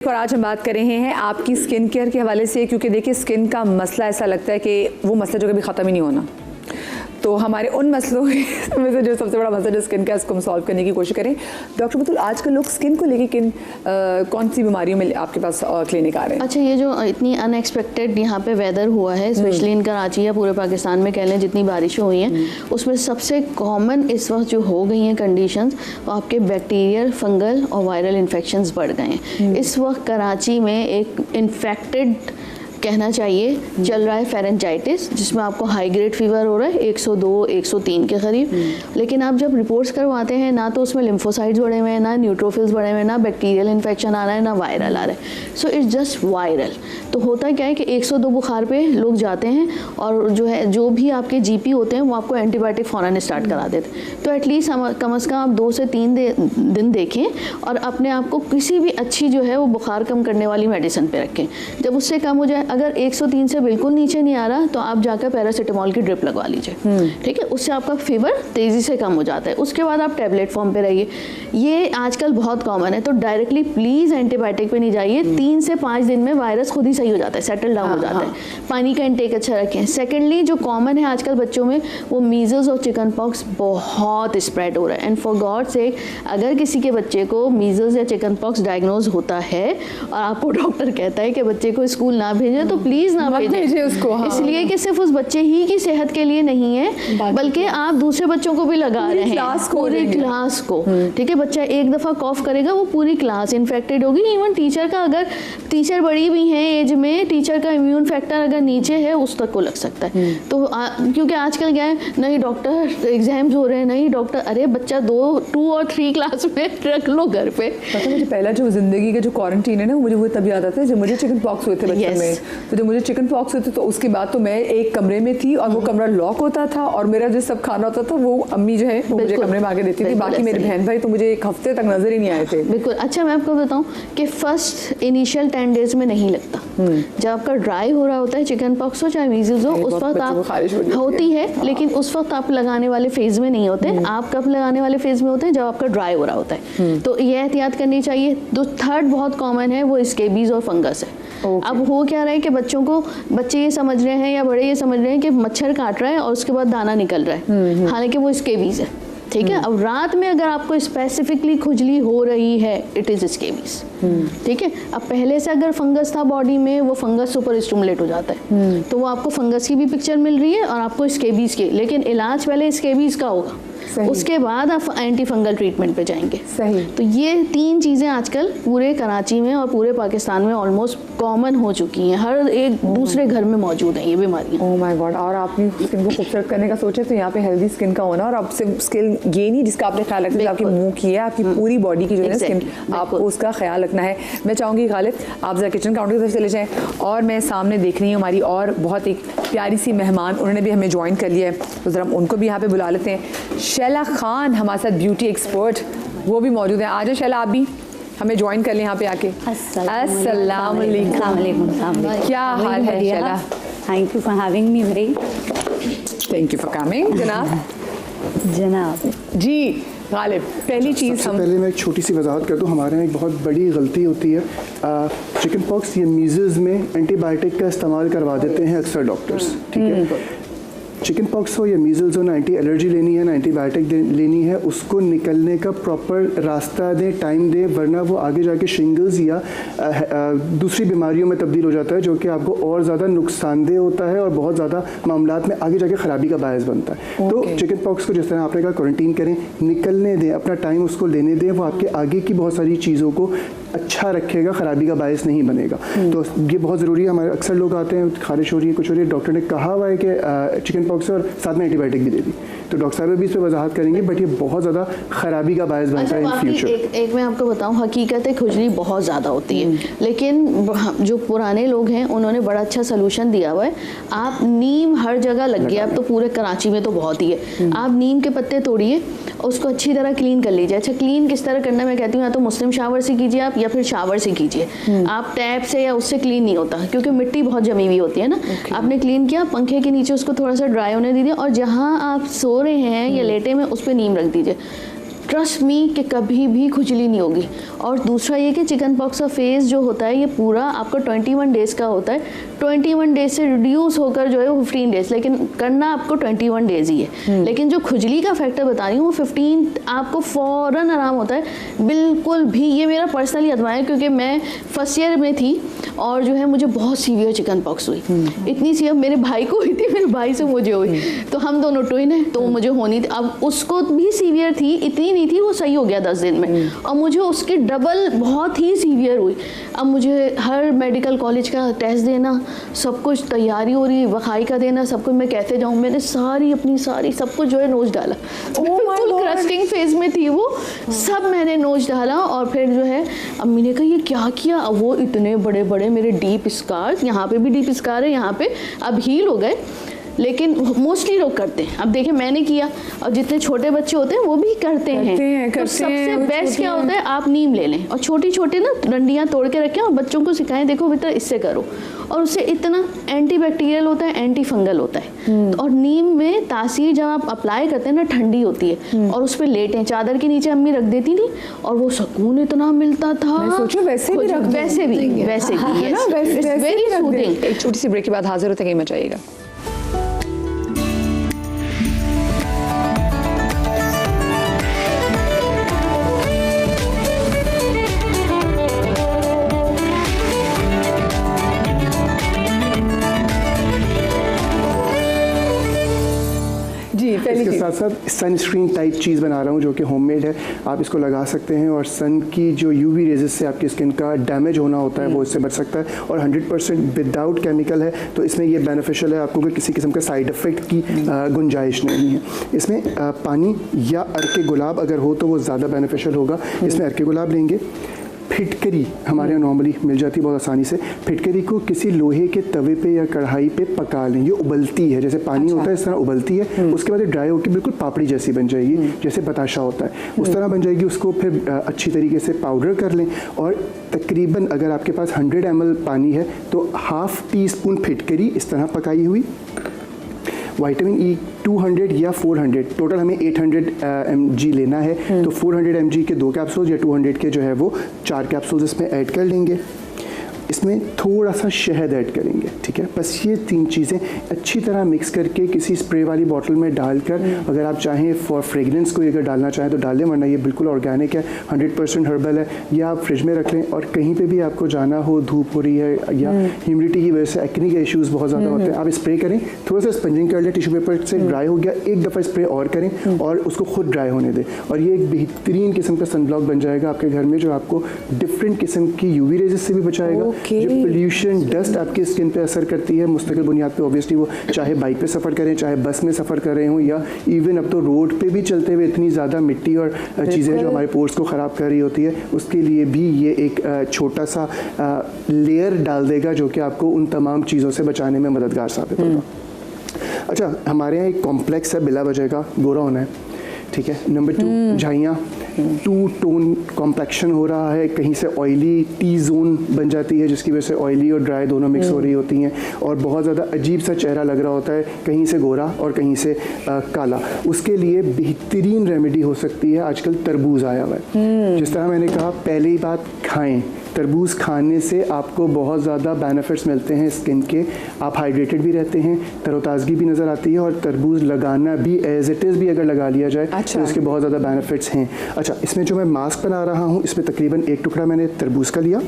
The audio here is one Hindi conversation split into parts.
और आज हम बात कर रहे हैं आपकी स्किन केयर के हवाले से, क्योंकि देखिए स्किन का मसला ऐसा लगता है कि वो मसला जो कभी ख़त्म ही नहीं होना। तो हमारे उन मसलों में से जो सबसे बड़ा मसला जो स्किन का, इसको हम सॉल्व करने की कोशिश करें। डॉक्टर बतूल, आजकल लोग स्किन को लेके कौन सी बीमारियों में आपके पास क्लिनिक आ रहे हैं? अच्छा, ये जो इतनी अनएक्सपेक्टेड यहाँ पे वेदर हुआ है, स्पेशली इन कराची या पूरे पाकिस्तान में कह लें, जितनी बारिशें हुई हैं उसमें सबसे कॉमन इस वक्त जो हो गई हैं कंडीशंस, वो आपके बैक्टीरियल, फंगल और वायरल इन्फेक्शंस बढ़ गए हैं। इस वक्त कराची में एक इन्फेक्टेड कहना चाहिए चल रहा है फेरेंजाइटिस, जिसमें आपको हाई ग्रेड फीवर हो रहा है 102 103 के करीब। लेकिन आप जब रिपोर्ट्स करवाते हैं ना तो उसमें लिम्फोसाइट्स बढ़े हुए हैं, ना न्यूट्रोफिल्स बढ़े हुए हैं, ना बैक्टीरियल इन्फेक्शन आ रहा है, ना वायरल आ रहा है। So it's just viral. तो होता क्या है कि 102 बुखार पे लोग जाते हैं और जो है जो भी आपके जीपी होते हैं वो आपको एंटीबायोटिक फ़ौरन स्टार्ट करा देते हैं। तो एटलीस्ट कम अज़ कम आप 2 से 3 दिन देखें और अपने आप को किसी भी अच्छी जो है वो बुखार कम करने वाली मेडिसिन पे रखें। जब उससे कम हो जाए, अगर 103 से बिल्कुल नीचे नहीं आ रहा तो आप जाकर पैरासीटामोल की ड्रिप लगवा लीजिए, ठीक है। उससे आपका फीवर तेज़ी से कम हो जाता है। उसके बाद आप टैबलेट फॉर्म पे रहिए। ये आजकल बहुत कॉमन है, तो डायरेक्टली प्लीज़ एंटीबायोटिक पे नहीं जाइए। 3 से 5 दिन में वायरस खुद ही सही हो जाता है, सेटल डाउन हो जाता है। पानी का इंटेक अच्छा रखें। सेकेंडली, जो कॉमन है आजकल बच्चों में, वो मीजल्स और चिकन पॉक्स बहुत स्प्रेड हो रहा है। एंड फॉर गॉड सेक, अगर किसी के बच्चे को मीजल्स या चिकन पॉक्स डायग्नोज होता है और आपको डॉक्टर कहता है कि बच्चे को स्कूल ना भेजें, तो प्लीज़ ना भेजें उसको। इसलिए कि सिर्फ उस बच्चे ही की सेहत के लिए नहीं है, बल्कि आप दूसरे बच्चों को भी लगा रहे हैं, पूरी क्लास को, ठीक है। बच्चा एक दफ़ा कॉफ करेगा, वो पूरी क्लास इन्फेक्टेड होगी। इवन टीचर का, अगर टीचर बड़ी भी हैं एज में, टीचर का इम्यून फैक्टर अगर नीचे है, उस तक को लग सकता है। तो क्योंकि आजकल क्या है, नहीं डॉक्टर एग्जाम्स हो रहे हैं, नहीं डॉक्टर, अरे बच्चा 2 और 3 क्लास में रख लो घर पे। पता है, मुझे पहला जो ज़िंदगी का जो क्वारंटीन है ना, मुझे वो तब याद आता है जब मुझे चिकन पॉक्स हुए थे बचपन में। तो जब मुझे चिकन पॉक्स हुए थे तो उसके बाद तो मैं एक कमरे में थी और वो कमरा लॉक होता था और मेरा जो सब खाना होता था वो अम्मी जो है वो मुझे कमरे में आके देती थी। बाकी मेरे बहन भाई तो मुझे एक हफ्ते तक नजर ही नहीं आए थे। बिल्कुल। अच्छा, मैं आपको बताऊं कि फर्स्ट इनिशियल 10 डेज में नहीं लगता। जब आपका ड्राई हो रहा होता है, चिकन पॉक्स हो चाहे मीजल्स हो, उस वक्त आप होती है, लेकिन उस वक्त आप लगाने वाले फेज में नहीं होते। आप कब लगाने वाले फेज में होते हैं? जब आपका ड्राई हो रहा होता है। तो ये एहतियात करनी चाहिए। जो थर्ड बहुत कॉमन है वो स्केबीज और फंगस है। अब हो क्या रहा है कि बच्चे ये समझ रहे हैं या बड़े ये समझ रहे हैं कि मच्छर काट रहा है और उसके बाद दाना निकल रहा है, हालांकि वो स्केबीज है, ठीक है। अब रात में अगर आपको स्पेसिफिकली खुजली हो रही है, इट इज स्केबीज, ठीक है। अब पहले से अगर फंगस था बॉडी में, वो फंगस सुपर स्टिमुलेट हो जाता है, तो वो आपको फंगस की भी पिक्चर मिल रही है और आपको स्केबीज की। लेकिन इलाज पहले स्केबीज का होगा, उसके बाद आप एंटी फंगल ट्रीटमेंट पे जाएंगे। सही। तो ये 3 चीज़ें आजकल पूरे कराची में और पूरे पाकिस्तान में ऑलमोस्ट कॉमन हो चुकी हैं। हर एक दूसरे घर में मौजूद हैं ये बीमारियाँ। Oh my God. और आपने स्किन को खूबसूरत करने का सोचा तो यहाँ पे हेल्दी स्किन का होना, और आप सिर्फ स्किन ये नहीं जिसका आपने ख्याल रखना, आपकी मुंह की है, आपकी पूरी बॉडी की जो है स्किन, आपको उसका ख्याल रखना है। मैं चाहूँगी गालिब आप जरा किचन काउंटर की तरफ चले जाएँ। और मैं सामने देख रही हूँ हमारी और बहुत एक प्यारी सी मेहमान, उन्होंने भी हमें ज्वाइन कर लिया है, तो ज़रा उनको भी यहाँ पे बुला लेते हैं। शैला खान हमारे साथ ब्यूटी एक्सपर्ट, वो भी मौजूद है। आ जाए शैला, आप भी हमें ज्वाइन कर लें यहाँ पे आके। अस्सलाम वालेकुम। क्या हाल है Shaila? Thank you for having me भाई। Thank you for coming. जनाब जी गालिब, पहली चीज़ पहले मैं एक छोटी सी वजाहत कर दूँ। हमारे यहाँ एक बहुत बड़ी गलती होती है, चिकन पॉक्स या मीजल्स में एंटीबायोटिक का इस्तेमाल करवा देते हैं अक्सर डॉक्टर्स, ठीक है। चिकन पॉक्स हो या मीजल्स हो, ना एंटी एलर्जी लेनी है ना एंटीबायोटिक लेनी है, उसको निकलने का प्रॉपर रास्ता दें, टाइम दें, वरना वो आगे जाके शिंगल्स या दूसरी बीमारियों में तब्दील हो जाता है, जो कि आपको और ज़्यादा नुकसानदेह होता है और बहुत ज़्यादा मामलात में आगे जाके ख़राबी का बायस बनता है। तो चिकन पॉक्स को जिस तरह आपने कहा क्वारंटीन करें, निकलने दें, अपना टाइम उसको लेने दें, वो आपके आगे की बहुत सारी चीज़ों को अच्छा रखेगा, ख़राबी का बायस नहीं बनेगा। तो ये बहुत ज़रूरी है। हमारे अक्सर लोग आते हैं, खारिश हो रही है, कुछ हो रही है, डॉक्टर ने कहा हुआ है कि चिकन पॉक्स और साथ में एंटीबायोटिक भी दे दी, तो डॉक्टर साहब भी इस पर वजाहत करेंगे, बट ये बहुत ज़्यादा ख़राबी का बायस बनता है इन फ्यूचर। एक मैं आपको बताऊं, हकीकत है खुजली बहुत ज़्यादा होती है, लेकिन जो पुराने लोग हैं उन्होंने बड़ा अच्छा सलूशन दिया हुआ है। आप नीम हर जगह लग गया, अब तो पूरे कराची में तो बहुत ही है। आप नीम के पत्ते तोड़िए, उसको अच्छी तरह क्लीन कर लीजिए। अच्छा, क्लीन किस तरह करना मैं कहती हूँ, या तो मुस्लिम शावर से कीजिए आप, या फिर शावर से कीजिए। आप टैप से या उससे क्लीन नहीं होता, क्योंकि मिट्टी बहुत जमी हुई होती है ना। आपने क्लीन किया, पंखे के नीचे उसको थोड़ा सा ड्राई होने दीजिए, और जहाँ आप सो रहे हैं या लेटे में उस पर नीम रख दीजिए। ट्रस्ट मी कि कभी भी खुजली नहीं होगी। और दूसरा ये कि चिकन पॉक्स का फेज़ जो होता है ये पूरा आपका 21 डेज़ का होता है। 21 डेज से रिड्यूस होकर जो है वो 15 डेज़, लेकिन करना आपको 21 डेज़ ही है। लेकिन जो खुजली का फैक्टर बता रही हूँ वो 15 आपको फ़ौरन आराम होता है। बिल्कुल भी, ये मेरा पर्सनली अजमा है क्योंकि मैं फर्स्ट ईयर में थी और जो है मुझे बहुत सीवियर चिकन पॉक्स हुई। इतनी सीवियर मेरे भाई को हुई थी, मेरे भाई से मुझे हुई, तो हम दोनों ट्विन हैं, तो मुझे होनी थी। अब उसको भी सीवियर थी, इतनी नहीं थी, वो सही हो गया 10 दिन में, और मुझे उसकी डबल बहुत ही सीवियर हुई। अब मुझे हर मेडिकल कॉलेज का टेस्ट देना, सब कुछ तैयारी हो रही, वखाई का देना, सब कुछ मैं कहते जाऊँ। मैंने अपनी सारी सब कुछ जो है नोच डाला। बिल्कुल क्रस्टिंग फेज में थी वो, सब मैंने नोच डाला। और फिर जो है अम्मी ने कहा ये क्या किया? अब वो इतने बड़े बड़े मेरे डीप स्कार, यहाँ पे भी डीप स्कार है, यहाँ पे अब हील हो गए, लेकिन मोस्टली लोग करते हैं। अब देखिए मैंने किया, और जितने छोटे बच्चे होते हैं वो भी करते हैं। तो सबसे बेस्ट क्या होता है, आप नीम ले लें और छोटी छोटी ना डंडियाँ तोड़ के रखें और बच्चों को सिखाएं, देखो बेटा इससे करो, और उससे इतना एंटीबैक्टीरियल होता है, एंटी फंगल होता है। और नीम में तासीर जब आप अप्लाई करते हैं ना ठंडी होती है, और उस पर लेटें, चादर के नीचे अम्मी रख देती थी और वो सुकून इतना मिलता था। मैं सोचूं वैसे भी वेरी सूदिंग। एक छोटी सी ब्रेक के बाद हाजिर होते हैं, कहीं मत जाइएगा। इसके साथ साथ सनस्क्रीन टाइप चीज़ बना रहा हूँ जो कि होममेड है। आप इसको लगा सकते हैं और सन की जो यूवी रेजेस से आपकी स्किन का डैमेज होना होता है वो इससे बच सकता है, और 100% विदाउट केमिकल है, तो इसमें ये बेनिफिशियल है। आपको किसी किस्म का साइड इफ़ेक्ट की गुंजाइश नहीं है। इसमें पानी या अर्के गुलाब अगर हो तो वो ज़्यादा बेनिफिशियल होगा। इसमें अर्के गुलाब लेंगे। फिटकरी हमारे यहाँ नॉर्मली मिल जाती है बहुत आसानी से। फिटकरी को किसी लोहे के तवे पे या कढ़ाई पे पका लें। ये उबलती है, जैसे पानी होता है इस तरह उबलती है। उसके बाद ये ड्राई होकर बिल्कुल पापड़ी जैसी बन जाएगी, जैसे बताशा होता है उस तरह बन जाएगी। उसको फिर अच्छी तरीके से पाउडर कर लें, और तकरीबन अगर आपके पास 100 ml पानी है तो ½ टीस्पून फिटकरी इस तरह पकाई हुई, विटामिन ई 200 या 400, टोटल हमें 800 mg लेना है, तो 400 mg के 2 कैप्सूल या 200 के जो है वो 4 कैप्सूल इसमें ऐड कर लेंगे। इसमें थोड़ा सा शहद ऐड करेंगे, ठीक है। बस ये 3 चीज़ें अच्छी तरह मिक्स करके किसी स्प्रे वाली बॉटल में डालकर, अगर आप चाहें फॉर फ्रेगरेंस को अगर डालना चाहें तो डाल लें, वरना ये बिल्कुल ऑर्गेनिक है, 100% हर्बल है। या आप फ्रिज में रख लें, और कहीं पे भी आपको जाना हो, धूप हो रही है या ह्यूमिडिटी की वजह से एक्ने के इश्यूज़ बहुत ज़्यादा होते हैं, आप स्प्रे करें, थोड़ा सा स्पंजिंग कर लें, टिश्यू पेपर से ड्राई हो गया, एक दफ़ा स्प्रे और करें और उसको खुद ड्राई होने दें, और ये एक बेहतरीन किस्म का सनब्लॉक बन जाएगा आपके घर में, जो आपको डिफरेंट किस्म की यूवी रेजेस से भी बचाएगा। जो पोल्यूशन डस्ट आपकी स्किन पे असर करती है मुस्तकिल बुनियाद पे, ऑब्वियसली वो चाहे बाइक पे सफ़र करें, चाहे बस में सफ़र कर रहे हों, या इवन अब तो रोड पे भी चलते हुए इतनी ज़्यादा मिट्टी और चीज़ें जो हमारे पोर्स को ख़राब कर रही होती है, उसके लिए भी ये एक छोटा सा लेयर डाल देगा जो कि आपको उन तमाम चीज़ों से बचाने में मददगार साबित होगा। अच्छा, हमारे यहाँ एक कॉम्प्लेक्स है बिला वजह का गोरा होना है, ठीक है। नंबर 2 झाइयाँ, 2 टोन कॉम्प्लेक्शन हो रहा है, कहीं से ऑयली टी जोन बन जाती है जिसकी वजह से ऑयली और ड्राई दोनों मिक्स हो रही होती हैं, और बहुत ज़्यादा अजीब सा चेहरा लग रहा होता है, कहीं से गोरा और कहीं से काला। उसके लिए बेहतरीन रेमेडी हो सकती है, आजकल तरबूज आया हुआ है। जिस तरह मैंने कहा, पहली बात खाएँ, तरबूज खाने से आपको बहुत ज़्यादा बेनिफिट्स मिलते हैं स्किन के। आप हाइड्रेटेड भी रहते हैं, तरोताज़गी भी नज़र आती है, और तरबूज लगाना भी एज इट इज़ भी अगर लगा लिया जाए तो इसके बहुत ज़्यादा बेनिफिट्स हैं। अच्छा, इसमें जो मैं मास्क बना रहा हूँ, इसमें तकरीबन 1 टुकड़ा मैंने तरबूज का लिया,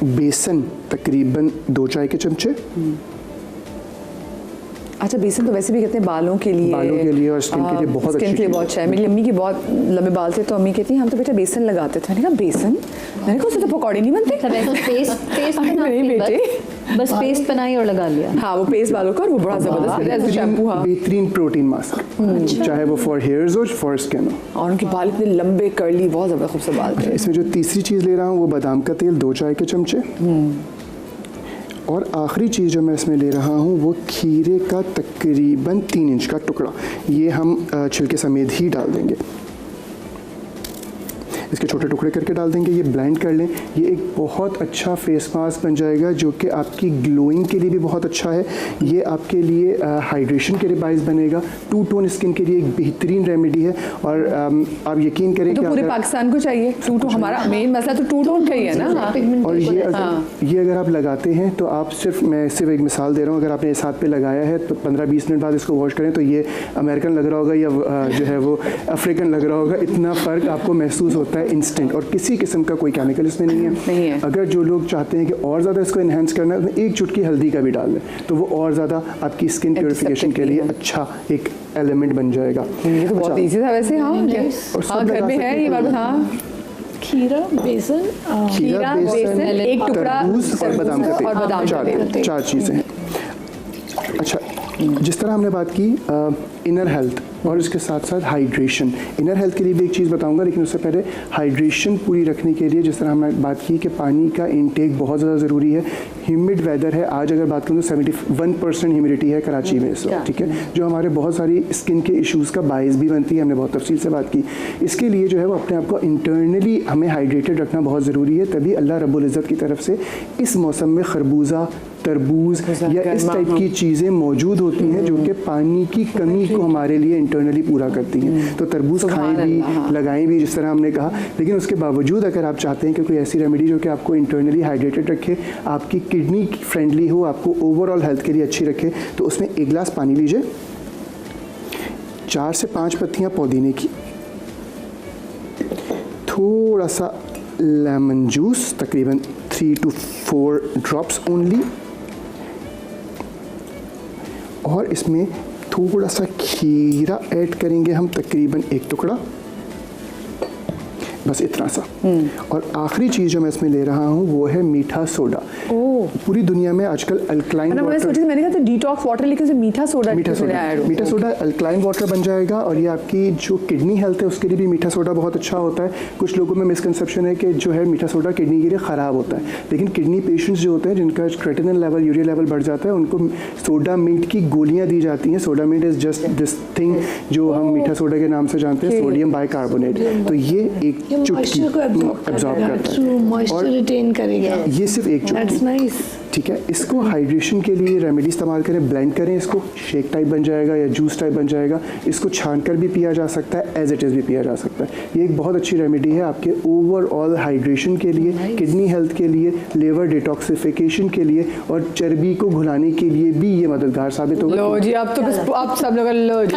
बेसन तकरीबन 2 चाय के चमचे। अच्छा, बेसन तो वैसे भी कहते हैं बालों के लिए और स्किन के लिए बहुत अच्छा है। मेरी अम्मी के बहुत लंबे बाल थे, तो अम्मी कहती हैं हम तो बेटा बेसन लगाते थे। मैंने कहा बेसन? मैंने कहा उससे तो पकौड़े नहीं बनते। नहीं बेटे, बस पेस्ट बनाई और लगा लिया। हाँ, वो पेस्ट बालों का, और वो बड़ा जबरदस्त शैम्पू। हाँ, बेहतरीन प्रोटीन मास्क, चाहे वो फॉर हेयर्स हो फॉर स्किन हो। और उनके बाल इतने लंबे कर्ली, बहुत ज़बरदस्त खूबसूरत बाल थे। इसमें जो तीसरी चीज़ ले रहा हूँ वो बादाम का तेल 2 चाय के चमचे, और आखिरी चीज़ जो मैं इसमें ले रहा हूँ वो खीरे का तकरीबन 3 इंच का टुकड़ा। ये हम छिलके समेत ही डाल देंगे। इसके छोटे टुकड़े करके डाल देंगे, ये ब्लेंड कर लें। ये एक बहुत अच्छा फेस मास्क बन जाएगा जो कि आपकी ग्लोइंग के लिए भी बहुत अच्छा है। ये आपके लिए हाइड्रेशन के लिए बाइस बनेगा। टू टोन स्किन के लिए एक बेहतरीन रेमेडी है और आप यकीन करें तो कि पूरे पाकिस्तान को चाहिए टू टोन, हमारा मेन मसला तो टू टोन का ही है ना। और ये अगर आप लगाते हैं तो आप मैं सिर्फ एक मिसाल दे रहा हूँ, अगर आपने इस हाथ पे लगाया है तो 15-20 मिनट बाद इसको वॉश करें तो ये अमेरिकन लग रहा होगा या जो है वो अफ्रीकन लग रहा होगा। इतना फ़र्क आपको महसूस होता है इंस्टेंट, और किसी किस्म का कोई केमिकल इसमें नहीं है। अगर जो लोग चाहते हैं कि और ज़्यादा इसको इन्हेंस करना है, एक चुटकी हल्दी का भी डाल दें तो वो और ज़्यादा आपकी स्किन प्योरिफिकेशन के लिए अच्छा एक एलिमेंट बन जाएगा। ये तो बहुत ईजी था वैसे। हाँ घर में है ये बात। हाँ खीरा, बेसन, एक टुकड़ा तरबूज और बादाम का तेल, चार चीज़ें हैं। अच्छा, जिस तरह हमने बात की इनर हेल्थ और इसके साथ साथ हाइड्रेशन, इनर हेल्थ के लिए भी एक चीज़ बताऊंगा, लेकिन उससे पहले हाइड्रेशन पूरी रखने के लिए जिस तरह हमने बात की कि पानी का इनटेक बहुत ज़्यादा ज़रूरी है। ह्यूमिड वेदर है, आज अगर बात करूँ तो 71% ह्यूमिडिटी है कराची में इस वक्त, ठीक है, जो हमारे बहुत सारी स्किन के इश्यूज़ का बायस भी बनती है। हमने बहुत तफसील से बात की। इसके लिए जो है वो अपने आप को इंटरनली हमें हाइड्रेटेड रखना बहुत ज़रूरी है, तभी अल्लाह रब्बुल इज़्ज़त की तरफ से इस मौसम में खरबूजा, तरबूज या इस टाइप की चीज़ें मौजूद होती हैं जो कि पानी की कमी को हमारे लिए इंटरनली पूरा करती हैं। तो तरबूज खाएं भी, लगाएं भी, जिस तरह हमने कहा। लेकिन उसके बावजूद अगर आप चाहते हैं कि कोई ऐसी रेमेडी जो कि आपको इंटरनली हाइड्रेटेड रखे, आपकी किडनी फ्रेंडली हो, आपको ओवरऑल हेल्थ के लिए अच्छी रखे, तो उसमें 1 गिलास पानी लीजिए, 4 से 5 पत्तियाँ पुदीने की, थोड़ा सा लेमन जूस, तकरीबन 3 to 4 ड्रॉप्स ओनली, और इसमें थोड़ा सा खीरा ऐड करेंगे हम, तकरीबन 1 टुकड़ा, बस इतना सा। और आखिरी चीज़ जो मैं इसमें ले रहा हूँ वो है मीठा सोडा। पूरी दुनिया में आजकल अल्कलाइन वाटर, मैंने कहा था डिटॉक्स वाटर, लेकिन मीठा सोडा अल्कलाइन वाटर बन जाएगा। और ये आपकी जो किडनी हेल्थ है उसके लिए भी मीठा सोडा बहुत अच्छा होता है। कुछ लोगों में मिसकंसेप्शन है कि जो है मीठा सोडा किडनी के लिए ख़राब होता है, लेकिन किडनी पेशेंट्स जो होते हैं जिनका क्रेटिनिन लेवल, यूरिया लेवल बढ़ जाता है, उनको सोडा मिंट की गोलियाँ दी जाती हैं। Soda mint is just this thing जो हम मीठा सोडा के नाम से जानते हैं, सोडियम बाइकार्बोनेट। तो ये एक चुटकी एब्जॉर्ब करता है, मॉइस्चर रिटेन करेगा। ये सिर्फ एक चुटकी, ठीक है। इसको हाइड्रेशन के लिए रेमेडी इस्तेमाल करें, ब्लेंड करें, इसको शेक टाइप बन जाएगा या जूस टाइप बन जाएगा। इसको छान कर भी पिया जा सकता है, एज इट इज़ भी पिया जा सकता है। ये एक बहुत अच्छी रेमेडी है आपके ओवरऑल हाइड्रेशन के लिए, किडनी हेल्थ के लिए, लिवर डिटॉक्सिफिकेशन के लिए, और चर्बी को घुलाने के लिए भी ये मददगार साबित होगा। लो जी, आप तो बस आप सब लोग लो जी,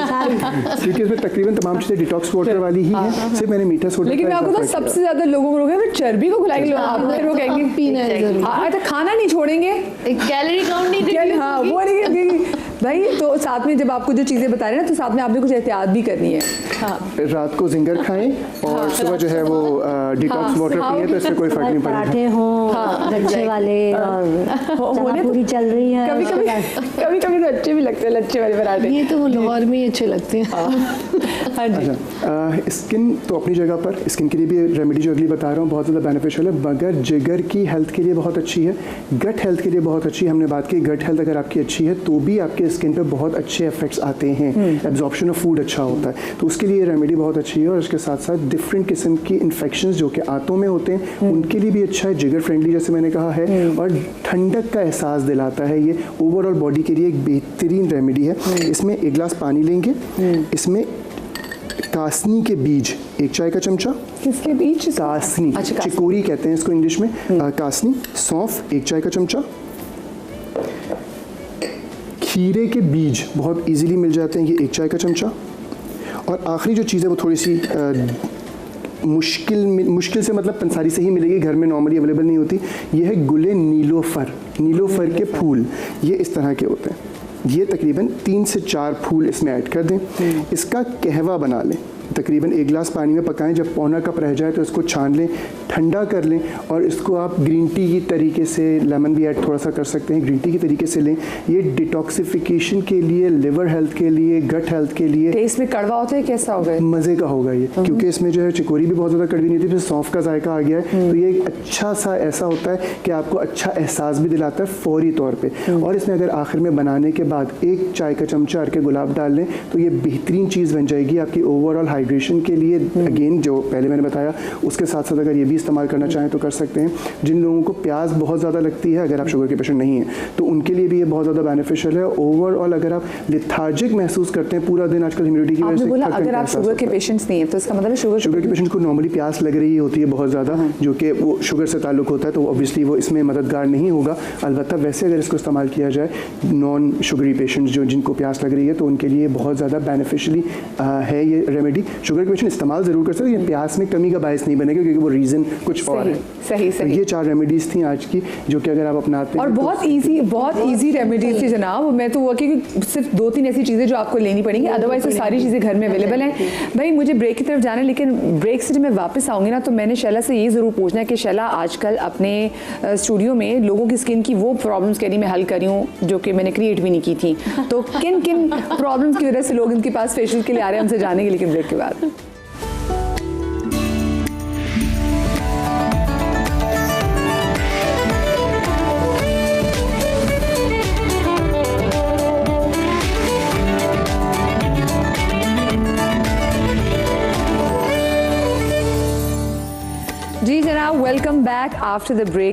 क्योंकि इसमें तकरीबन तमाम चीज़ें डिटॉक्स वाटर वाली ही है, सिर्फ मैंने मीठा सोडा। लेकिन मैं आपको तो सबसे ज़्यादा लोगों को रोकेंगे चर्बी को खिलाएंगे, आप फिर वो कहेंगे पीना है जरूर, तो खाना नहीं छोड़ेंगे, कैलोरी काउंट नहीं देखनी। हाँ वो नहीं भाई। तो साथ में जब आपको जो चीज़ें बता रहे हैं ना, तो साथ में आपने कुछ एहतियात भी करनी है। हाँ, रात को जिंगर खाएं और सुबह जो है वो डिटॉक्स वाटर पिए, तो इससे कोई फर्क नहीं पड़ेगा। पराठे हों लच्छे वाले और पूरी चल रही है, कभी कभी तो अच्छे भी लगते हैं लच्छे वाले पराठे। ये तो लाहौर में ही अच्छे लगते हैं। हाँ जी। स्किन तो अपनी जगह पर, स्किन के लिए भी रेमेडी जो अगली बता रहा हूँ बहुत ज़्यादा बेनिफिशियल है, मगर जिगर की हेल्थ के लिए बहुत अच्छी है, गट हेल्थ के लिए बहुत अच्छी है। हमने बात की गट हेल्थ अगर आपकी अच्छी है तो भी आपके स्किन पे बहुत अच्छे इफेक्ट्स आते हैं, एब्जॉर्प्शन ऑफ फूड अच्छा होता है, तो उसके लिए रेमेडी बहुत अच्छी है। और इसके साथ साथ डिफरेंट किस्म की इन्फेक्शंस जो कि आंतों में होते हैं उनके लिए भी अच्छा है, जिगर फ्रेंडली जैसे मैंने कहा है, और ठंडक का एहसास दिलाता है। ये ओवरऑल बॉडी के लिए एक बेहतरीन रेमेडी है। इसमें 1 गिलास पानी लेंगे, इसमें कासनी के बीज 1 चाय का चमचा, किसके बीज? कासनी, चिकोरी कहते हैं इसको इंग्लिश में, कासनी, सौंफ 1 चाय का चमचा, खीरे के बीज बहुत इजीली मिल जाते हैं, ये 1 चाय का चमचा, और आखिरी जो चीज़ है वो थोड़ी सी मुश्किल से मतलब पंसारी से ही मिलेगी, घर में नॉर्मली अवेलेबल नहीं होती, ये है गुले नीलोफर के फूल। ये इस तरह के होते हैं, ये तकरीबन 3 से 4 फूल इसमें ऐड कर दें। इसका कहवा बना लें, तकरीबन 1 गिलास पानी में पकाएं, जब पौना कप रह जाए तो इसको छान लें, ठंडा कर लें, और इसको आप ग्रीन टी की तरीके से, लेमन भी ऐड थोड़ा सा कर सकते हैं, ग्रीन टी की तरीके से लें। ये डिटॉक्सिफिकेशन के लिए, लिवर हेल्थ के लिए, गट हेल्थ के लिए। टेस्ट में कड़वा होता है, कैसा होगा? मज़े का होगा ये, क्योंकि इसमें जो है चिकोरी भी बहुत ज़्यादा कड़वी नहीं थी, फिर सौंफ का जायका आ गया है, तो ये एक अच्छा सा ऐसा होता है कि आपको अच्छा एहसास भी दिलाता है फौरी तौर पर। और इसमें अगर आखिर में बनाने के बाद 1 चाय का चमचा अर्के गुलाब डाल लें तो ये बेहतरीन चीज़ बन जाएगी आपकी ओवरऑल हाइड्रेशन के लिए अगेन जो पहले मैंने बताया उसके साथ साथ अगर ये भी इस्तेमाल करना चाहें तो कर सकते हैं। जिन लोगों को प्यास बहुत ज़्यादा लगती है, अगर आप शुगर के पेशेंट नहीं हैं तो उनके लिए भी ये बहुत ज़्यादा बेनिफिशियल है। ओवरऑल अगर आप लिथार्जिक महसूस करते हैं पूरा दिन, आजकल ह्यूमिडिटी की वजह आपने से बोला थकान अगर का आप एहसास शुगर के होता है। पेशेंट्स नहीं है तो इसका मतलब है शुगर के पेशेंट को नॉर्मली प्यास लग रही होती है बहुत ज़्यादा, जो कि वो शुगर से ताल्लुक़ होता है, तो ऑब्वियसली वो इसमें मददगार नहीं होगा। अलबत्ता वैसे अगर इसको इस्तेमाल किया जाए नॉन शुगरी पेशेंट्स जो जिनको प्यास लग रही है तो उनके लिए बहुत ज़्यादा बेनिफिशियली है ये रेमेडी। शुगर के पेशेंट इस्तेमाल ज़रूर कर सकते हैं, ये प्यास में कमी का बायस नहीं बनेगा क्योंकि वो रीज़न कुछ और है। सही तो ये 4 रेमेडीज़ थी आज की जो कि अगर आप अपनाते हैं और बहुत इजी रेमेडीज थी जनाब। मैं तो वो कि सिर्फ 2-3 ऐसी चीज़ें जो आपको लेनी पड़ेंगी, अदरवाइज तो सारी चीज़ें घर में अवेलेबल हैं। भाई मुझे ब्रेक की तरफ जाना है, लेकिन ब्रेक से जब मैं वापस आऊँगी ना तो मैंने शैला से ये ज़रूर पूछना है कि शैला आजकल अपने स्टूडियो में लोगों की स्किन की वो प्रॉब्लम्स कह रही मैं हल कर रही हूँ जो कि मैंने क्रिएट भी नहीं की थी, तो किन किन प्रॉब्लम्स की वजह से लोग इनके पास फेशियल के लिए आ रहे हैं, हमसे जानेंगे लेकिन ब्रेक के बाद। जी जनाब, welcome back after the break.